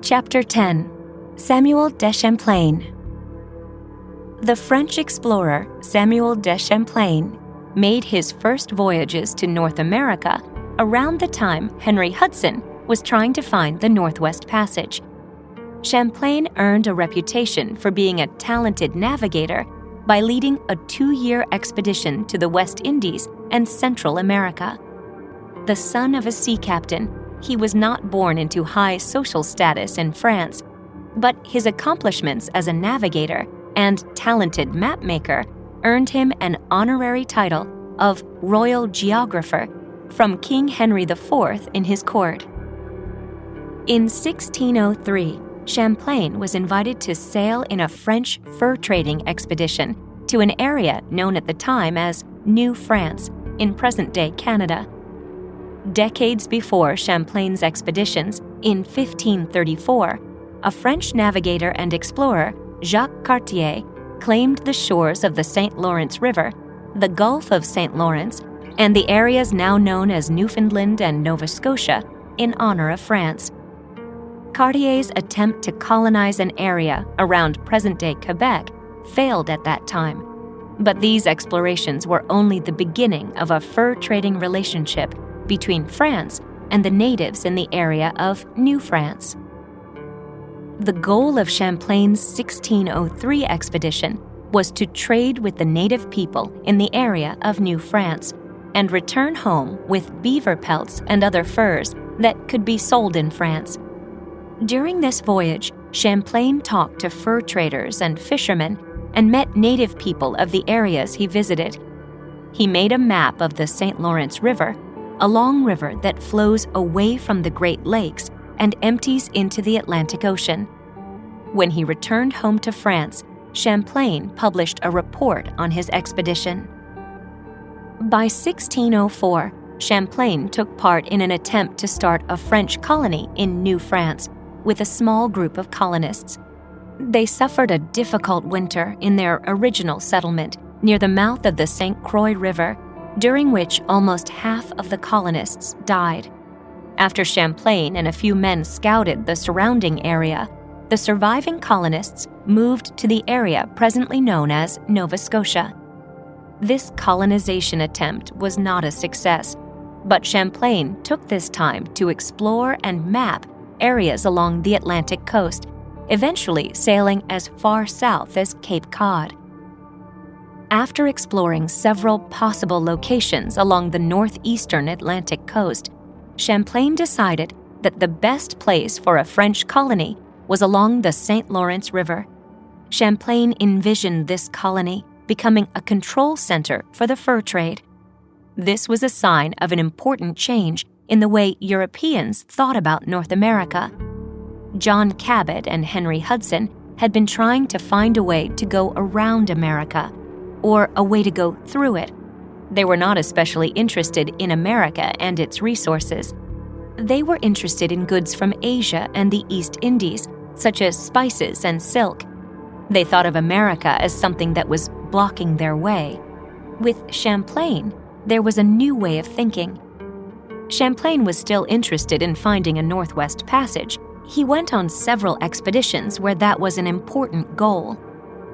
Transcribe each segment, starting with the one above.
Chapter 10. Samuel de Champlain. The French explorer Samuel de Champlain made his first voyages to North America around the time Henry Hudson was trying to find the Northwest Passage. Champlain earned a reputation for being a talented navigator by leading a 2-year expedition to the West Indies and Central America. The son of a sea captain, he was not born into high social status in France, but his accomplishments as a navigator and talented mapmaker earned him an honorary title of Royal Geographer from King Henry IV in his court. In 1603, Champlain was invited to sail in a French fur trading expedition to an area known at the time as New France in present-day Canada. Decades before Champlain's expeditions, in 1534, a French navigator and explorer, Jacques Cartier, claimed the shores of the St. Lawrence River, the Gulf of St. Lawrence, and the areas now known as Newfoundland and Nova Scotia in honor of France. Cartier's attempt to colonize an area around present-day Quebec failed at that time, but these explorations were only the beginning of a fur-trading relationship between France and the natives in the area of New France. The goal of Champlain's 1603 expedition was to trade with the native people in the area of New France and return home with beaver pelts and other furs that could be sold in France. During this voyage, Champlain talked to fur traders and fishermen and met native people of the areas he visited. He made a map of the St. Lawrence River, a long river that flows away from the Great Lakes and empties into the Atlantic Ocean. When he returned home to France, Champlain published a report on his expedition. By 1604, Champlain took part in an attempt to start a French colony in New France with a small group of colonists. They suffered a difficult winter in their original settlement near the mouth of the St. Croix River, during which almost half of the colonists died. After Champlain and a few men scouted the surrounding area, the surviving colonists moved to the area presently known as Nova Scotia. This colonization attempt was not a success, but Champlain took this time to explore and map areas along the Atlantic coast, eventually sailing as far south as Cape Cod. After exploring several possible locations along the northeastern Atlantic coast, Champlain decided that the best place for a French colony was along the St. Lawrence River. Champlain envisioned this colony becoming a control center for the fur trade. This was a sign of an important change in the way Europeans thought about North America. John Cabot and Henry Hudson had been trying to find a way to go around America, or a way to go through it. They were not especially interested in America and its resources. They were interested in goods from Asia and the East Indies, such as spices and silk. They thought of America as something that was blocking their way. With Champlain, there was a new way of thinking. Champlain was still interested in finding a Northwest Passage. He went on several expeditions where that was an important goal.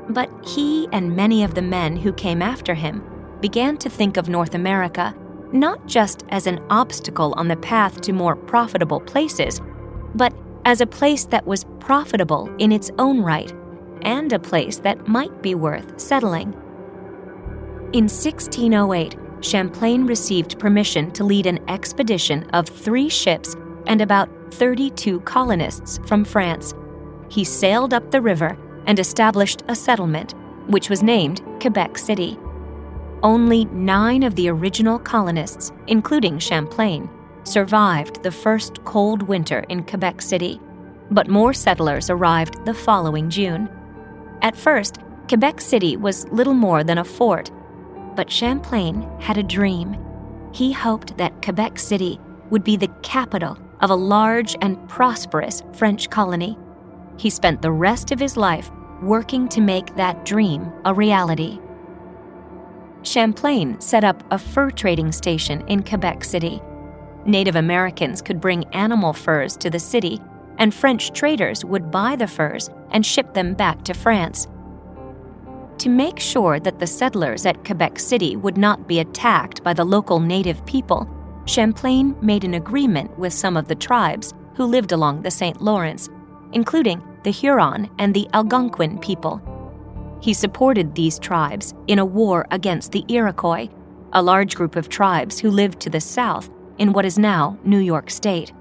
But he and many of the men who came after him began to think of North America not just as an obstacle on the path to more profitable places, but as a place that was profitable in its own right, and a place that might be worth settling. In 1608, Champlain received permission to lead an expedition of 3 ships and about 32 colonists from France. He sailed up the river and established a settlement, which was named Quebec City. Only 9 of the original colonists, including Champlain, survived the first cold winter in Quebec City, but more settlers arrived the following June. At first, Quebec City was little more than a fort, but Champlain had a dream. He hoped that Quebec City would be the capital of a large and prosperous French colony. He spent the rest of his life working to make that dream a reality. Champlain set up a fur trading station in Quebec City. Native Americans could bring animal furs to the city, and French traders would buy the furs and ship them back to France. To make sure that the settlers at Quebec City would not be attacked by the local native people, Champlain made an agreement with some of the tribes who lived along the St. Lawrence, including the Huron and the Algonquin people. He supported these tribes in a war against the Iroquois, a large group of tribes who lived to the south in what is now New York State.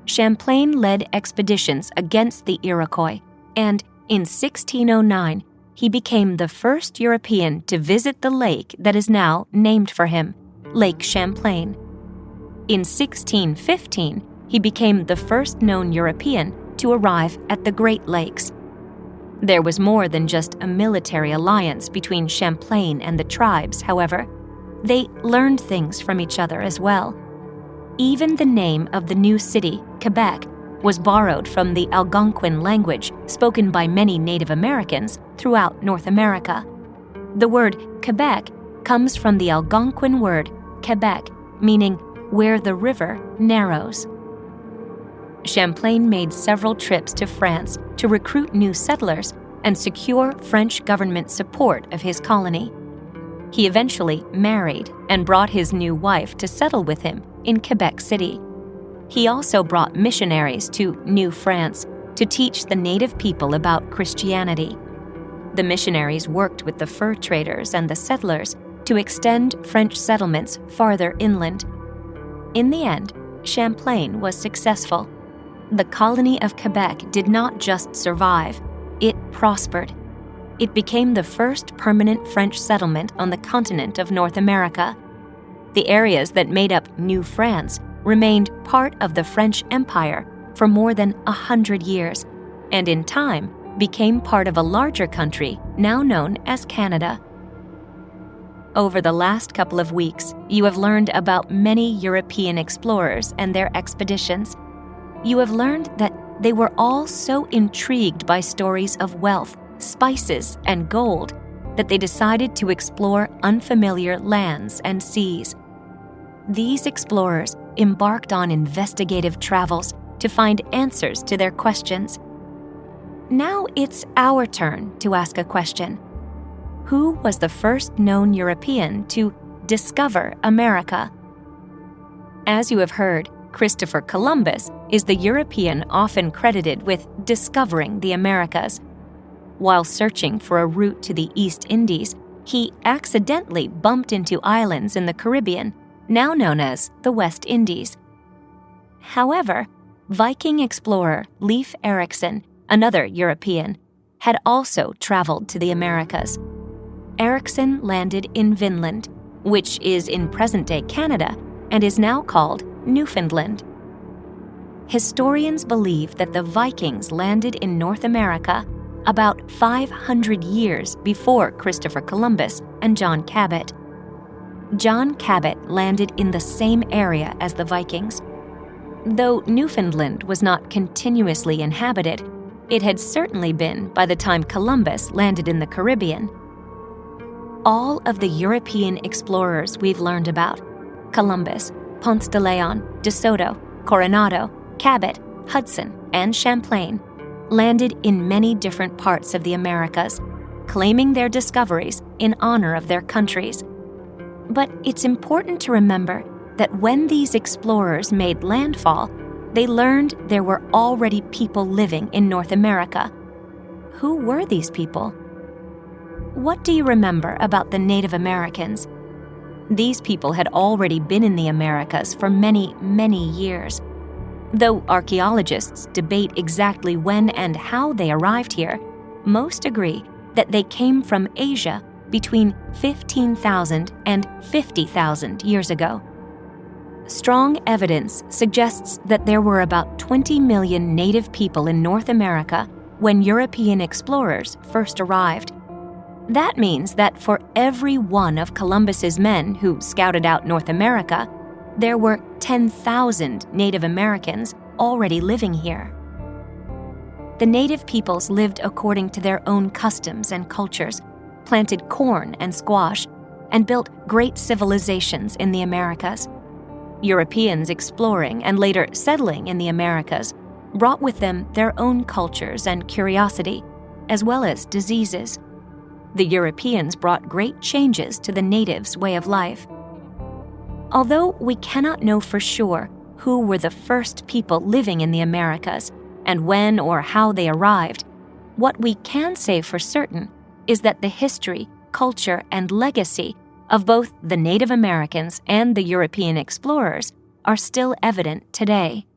Champlain led expeditions against the Iroquois, and in 1609, he became the first European to visit the lake that is now named for him, Lake Champlain. In 1615, he became the first known European to arrive at the Great Lakes. There was more than just a military alliance between Champlain and the tribes, however. They learned things from each other as well. Even the name of the new city, Quebec, was borrowed from the Algonquin language spoken by many Native Americans throughout North America. The word Quebec comes from the Algonquin word Quebec, meaning where the river narrows. Champlain made several trips to France to recruit new settlers and secure French government support of his colony. He eventually married and brought his new wife to settle with him in Quebec City. He also brought missionaries to New France to teach the native people about Christianity. The missionaries worked with the fur traders and the settlers to extend French settlements farther inland. In the end, Champlain was successful. The colony of Quebec did not just survive, it prospered. It became the first permanent French settlement on the continent of North America. The areas that made up New France remained part of the French Empire for more than 100 years, and in time became part of a larger country now known as Canada. Over the last couple of weeks, you have learned about many European explorers and their expeditions. You have learned that they were all so intrigued by stories of wealth, spices, and gold that they decided to explore unfamiliar lands and seas. These explorers embarked on investigative travels to find answers to their questions. Now it's our turn to ask a question. Who was the first known European to discover America? As you have heard, Christopher Columbus is the European often credited with discovering the Americas. While searching for a route to the East Indies, he accidentally bumped into islands in the Caribbean, now known as the West Indies. However, Viking explorer Leif Erikson, another European, had also traveled to the Americas. Erikson landed in Vinland, which is in present-day Canada and is now called Newfoundland. Historians believe that the Vikings landed in North America about 500 years before Christopher Columbus and John Cabot. John Cabot landed in the same area as the Vikings. Though Newfoundland was not continuously inhabited, it had certainly been by the time Columbus landed in the Caribbean. All of the European explorers we've learned about, Columbus, Ponce de Leon, De Soto, Coronado, Cabot, Hudson, and Champlain, landed in many different parts of the Americas, claiming their discoveries in honor of their countries. But it's important to remember that when these explorers made landfall, they learned there were already people living in North America. Who were these people? What do you remember about the Native Americans? These people had already been in the Americas for many, many years. Though archaeologists debate exactly when and how they arrived here, most agree that they came from Asia between 15,000 and 50,000 years ago. Strong evidence suggests that there were about 20 million native people in North America when European explorers first arrived. That means that for every one of Columbus's men who scouted out North America, there were 10,000 Native Americans already living here. The native peoples lived according to their own customs and cultures, planted corn and squash, and built great civilizations in the Americas. Europeans exploring and later settling in the Americas brought with them their own cultures and curiosity, as well as diseases. The Europeans brought great changes to the natives' way of life. Although we cannot know for sure who were the first people living in the Americas and when or how they arrived, what we can say for certain is that the history, culture, and legacy of both the Native Americans and the European explorers are still evident today.